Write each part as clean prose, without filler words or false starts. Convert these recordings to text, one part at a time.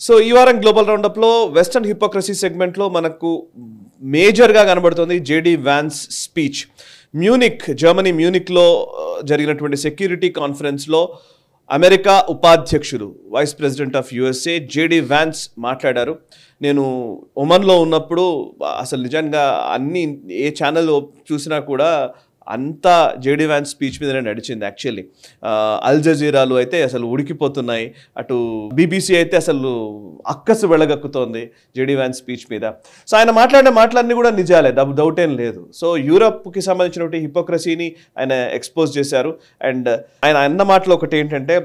So ఈ వారం global రౌండప్లో western hypocrisy సెగ్మెంట్లో మనకు మేజర్గా కనబడుతుంది జేడీ వ్యాన్స్ స్పీచ్. జర్మనీ మ్యూనిక్లో జరిగినటువంటి సెక్యూరిటీ కాన్ఫరెన్స్లో అమెరికా ఉపాధ్యక్షులు vice president of USA JD Vance మాట్లాడారు. నేను ఒమన్లో ఉన్నప్పుడు అసలు నిజంగా ఏ ఛానల్ చూసినా కూడా అంతా జేడీ వ్యాన్స్ స్పీచ్ మీదనే నడిచింది. యాక్చువల్లీ అల్ జజీరాలు అయితే అసలు ఉడికిపోతున్నాయి, అటు బీబీసీ అయితే అసలు అక్కసు వెళ్ళగక్కుతోంది జేడీ వ్యాన్స్ స్పీచ్ మీద. సో ఆయన మాట్లాడిన మాటలన్నీ కూడా నిజాలే, డౌట్ ఏం లేదు. సో యూరప్కి సంబంధించినటువంటి హిపోక్రసీని ఆయన ఎక్స్పోజ్ చేశారు. అండ్ ఆయన అన్న మాటలు ఒకటి ఏంటంటే,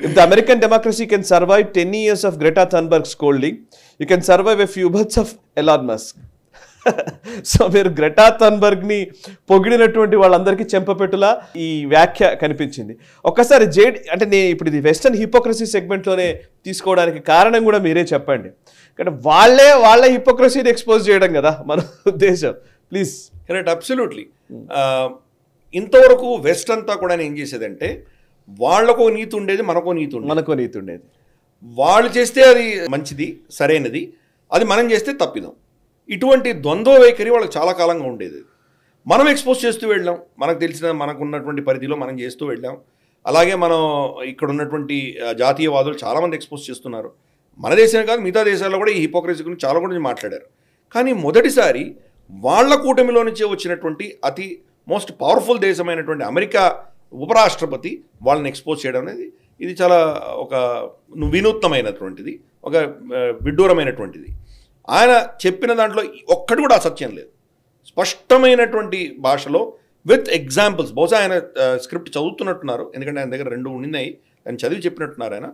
if the American democracy can survive 10 years of Greta Thunberg scolding, you can survive a few months of Elon Musk. So మీరు గ్రెటా థన్బర్గ్ని పొగిడినటువంటి వాళ్ళందరికీ చెంపపెట్టులా ఈ వ్యాఖ్య కనిపించింది. ఒక్కసారి అంటే నేను ఇప్పుడు ఇది వెస్టర్న్ హిపోక్రసీ సెగ్మెంట్లోనే తీసుకోవడానికి కారణం కూడా మీరే చెప్పండి. కానీ వాళ్ళ హిపోక్రసీని ఎక్స్పోజ్ చేయడం కదా మన ఉద్దేశం. ప్లీజ్. Correct, absolutely. ఇంతవరకు వెస్ట్ అంతా కూడా ఏం చేసేదంటే, వాళ్ళకో నీతి ఉండేది, మనకో నీతి ఉండేది. వాళ్ళు చేస్తే అది మంచిది, సరైనది, అది మనం చేస్తే తప్పిదం. ఇటువంటి ద్వంద్వ వైఖరి వాళ్ళకి చాలా కాలంగా ఉండేది. మనం ఎక్స్పోజ్ చేస్తూ వెళ్ళాం, మనకు తెలిసిన మనకున్నటువంటి పరిధిలో మనం చేస్తూ వెళ్ళాం. అలాగే మనం ఇక్కడ ఉన్నటువంటి జాతీయవాదులు చాలామంది ఎక్స్పోజ్ చేస్తున్నారు. మన దేశమే కాదు, మిగతా దేశాల్లో కూడా ఈ హిపోక్రసీ గురించి చాలా గురించి మాట్లాడారు. కానీ మొదటిసారి వాళ్ళ కూటమిలో నుంచే వచ్చినటువంటి అతి మోస్ట్ పవర్ఫుల్ దేశమైనటువంటి అమెరికా ఉపరాష్ట్రపతి వాళ్ళని ఎక్స్పోజ్ చేయడం అనేది ఇది చాలా ఒక వినూత్నమైనటువంటిది, ఒక విడ్డూరమైనటువంటిది. ఆయన చెప్పిన దాంట్లో ఒక్కటి కూడా అసత్యం లేదు. స్పష్టమైనటువంటి భాషలో విత్ ఎగ్జాంపుల్స్, బహుశా ఆయన స్క్రిప్ట్ చదువుతున్నట్టున్నారు, ఎందుకంటే ఆయన దగ్గర 2 ఉన్నాయి, ఆయన చదివి చెప్పినట్టున్నారు. ఆయన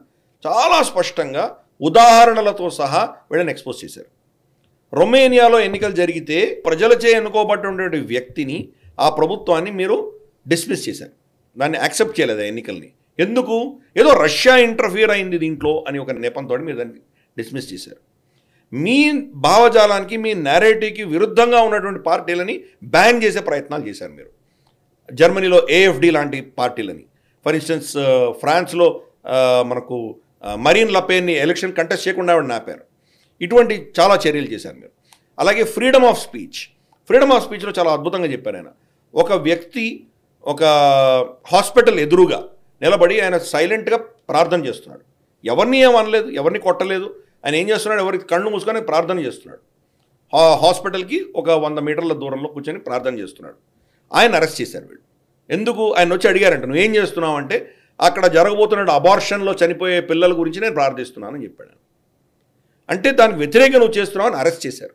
చాలా స్పష్టంగా ఉదాహరణలతో సహా వీళ్ళని ఎక్స్పోజ్ చేశారు. రొమేనియాలో ఎన్నికలు జరిగితే ప్రజలచే ఎన్నుకోబడినటువంటి వ్యక్తిని, ఆ ప్రభుత్వాన్ని మీరు డిస్మిస్ చేశారు, దాన్ని యాక్సెప్ట్ చేయలేదు ఆ ఎన్నికల్ని. ఎందుకు? ఏదో రష్యా ఇంటర్ఫియర్ అయింది దీంట్లో అని ఒక నెపంతో మీరు దాన్ని డిస్మిస్ చేశారు. మీ భావజాలానికి, మీ నేరేటివ్కి విరుద్ధంగా ఉన్నటువంటి పార్టీలని బ్యాన్ చేసే ప్రయత్నాలు చేశారు మీరు. జర్మనీలో ఏఎఫ్డి లాంటి పార్టీలని, ఫర్ ఇన్స్టెన్స్ ఫ్రాన్స్లో మనకు మరీన్ లపెన్ని ఎలక్షన్ కంటెస్ట్ చేయకుండా ఆవిడ ఆపారు. ఇటువంటి చాలా చర్యలు చేశారు మీరు. అలాగే ఫ్రీడమ్ ఆఫ్ స్పీచ్లో చాలా అద్భుతంగా చెప్పారు ఆయన. ఒక వ్యక్తి ఒక హాస్పిటల్ ఎదురుగా నిలబడి ఆయన సైలెంట్గా ప్రార్థన చేస్తున్నాడు. ఎవరిని ఏమనలేదు, ఎవరిని కొట్టలేదు. ఆయన ఏం చేస్తున్నాడు, ఎవరికి కళ్ళు మూసుకొని ప్రార్థన చేస్తున్నాడు. హాస్పిటల్కి ఒక 100 మీటర్ల దూరంలో కూర్చొని ప్రార్థన చేస్తున్నాడు. ఆయన అరెస్ట్ చేశారు వీళ్ళు. ఎందుకు? ఆయన వచ్చి అడిగారంట, నువ్వు ఏం చేస్తున్నావు అంటే, అక్కడ జరగబోతున్న అబార్షన్లో చనిపోయే పిల్లల గురించి నేను ప్రార్థిస్తున్నానని చెప్పాడు. అంటే దానికి వ్యతిరేకంగా నువ్వు చేస్తున్నావు అని అరెస్ట్ చేశారు.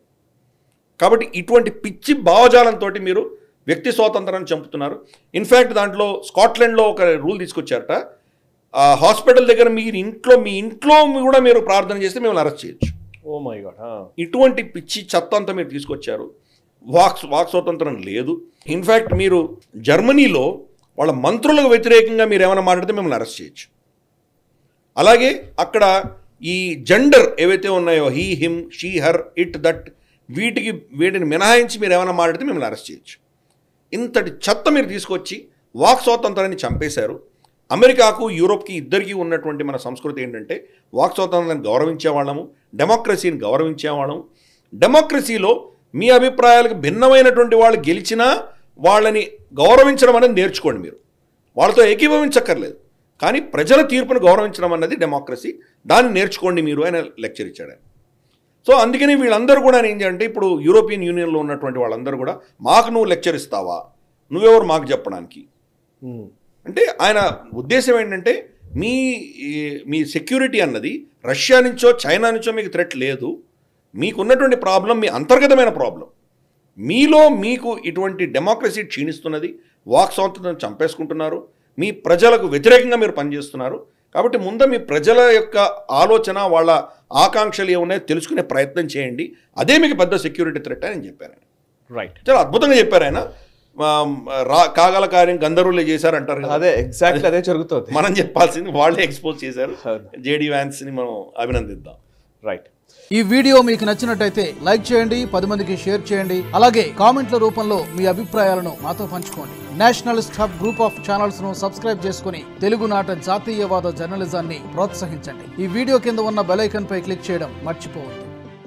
కాబట్టి ఇటువంటి పిచ్చి భావజాలంతో మీరు వ్యక్తి స్వాతంత్రాన్ని చంపుతున్నారు. ఇన్ఫ్యాక్ట్ దాంట్లో స్కాట్లాండ్లో ఒక రూల్ తీసుకొచ్చారట, హాస్పిటల్ దగ్గర మీ ఇంట్లో కూడా మీరు ప్రార్థన చేస్తే మిమ్మల్ని అరెస్ట్ చేయొచ్చు. Oh my God. ఇటువంటి పిచ్చి చెత్త అంతా మీరు తీసుకొచ్చారు. వాక్ స్వాతంత్రం లేదు. ఇన్ఫ్యాక్ట్ మీరు జర్మనీలో వాళ్ళ మంత్రులకు వ్యతిరేకంగా మీరు ఏమైనా మాట్లాడితే మిమ్మల్ని అరెస్ట్ చేయొచ్చు. అలాగే అక్కడ ఈ జెండర్ ఏవైతే ఉన్నాయో, he, him, she, her, it, that, వీటిని మినహాయించి మీరు ఏమైనా మాట్లాడితే మిమ్మల్ని అరెస్ట్ చేయొచ్చు. ఇంతటి చెత్త మీరు తీసుకొచ్చి వాక్ స్వాతంత్రాన్ని చంపేశారు. అమెరికాకు, యూరోప్కి ఇద్దరికీ ఉన్నటువంటి మన సంస్కృతి ఏంటంటే, వాక్ స్వాతంత్రాన్ని గౌరవించేవాళ్ళము, డెమోక్రసీని గౌరవించేవాళ్ళము. డెమోక్రసీలో మీ అభిప్రాయాలకు భిన్నమైనటువంటి వాళ్ళు గెలిచినా వాళ్ళని గౌరవించడం అనేది నేర్చుకోండి. మీరు వాళ్ళతో ఏకీభవించక్కర్లేదు, కానీ ప్రజల తీర్పును గౌరవించడం అన్నది డెమోక్రసీ, దాన్ని నేర్చుకోండి మీరు ఆయన లెక్చర్ ఇచ్చాడు. సో అందుకని వీళ్ళందరూ కూడా ఏం చేయాలంటే, ఇప్పుడు యూరోపియన్ యూనియన్లో ఉన్నటువంటి వాళ్ళందరూ కూడా, మాకు నువ్వు లెక్చర్ ఇస్తావా, నువ్వెవరు మాకు చెప్పడానికి అంటే, ఆయన ఉద్దేశం ఏంటంటే, మీ సెక్యూరిటీ అన్నది రష్యా నుంచో చైనా నుంచో మీకు థ్రెట్ లేదు. మీకున్నటువంటి ప్రాబ్లం మీ అంతర్గతమైన ప్రాబ్లం. మీకు ఇటువంటి డెమోక్రసీ క్షీణిస్తున్నది, వాక్ స్వాతంత్రం చంపేసుకుంటున్నారు, మీ ప్రజలకు వ్యతిరేకంగా మీరు పనిచేస్తున్నారు. కాబట్టి ముందు మీ ప్రజల యొక్క ఆలోచన, వాళ్ళ ఆకాంక్షలు ఏమున్నాయో తెలుసుకునే ప్రయత్నం చేయండి. అదే మీకు పెద్ద సెక్యూరిటీ థ్రెట్ అని చెప్పారు ఆయన. రైట్, చాలా అద్భుతంగా చెప్పారు ఆయన. కాగల కార్యం గంధర్వులే చేశారంటారు కదా, అదే ఎగ్జాక్ట్లీ అదే జరుగుతుంది. మనం చెప్పాల్సింది వాళ్ళే ఎక్స్పోజ్ చేశారు. జేడీ వ్యాన్స్ని మనం అభినందిద్దాం. రైట్. ఈ వీడియో మీకు నచ్చినట్టయితే లైక్ చేయండి, 10 మందికి షేర్ చేయండి. అలాగే కామెంట్ల రూపంలో మీ అభిప్రాయాలను మాతో పంచుకోండి. Nationalist hub group of channels ను సబ్స్క్రైబ్ చేసుకుని తెలుగునాట జాతీయవాద జర్నలిజాన్ని ప్రోత్సహించండి. ఈ వీడియో కింద ఉన్న బెల్ ఐకాన్ పై క్లిక్ చేయడం మర్చిపోవద్దు.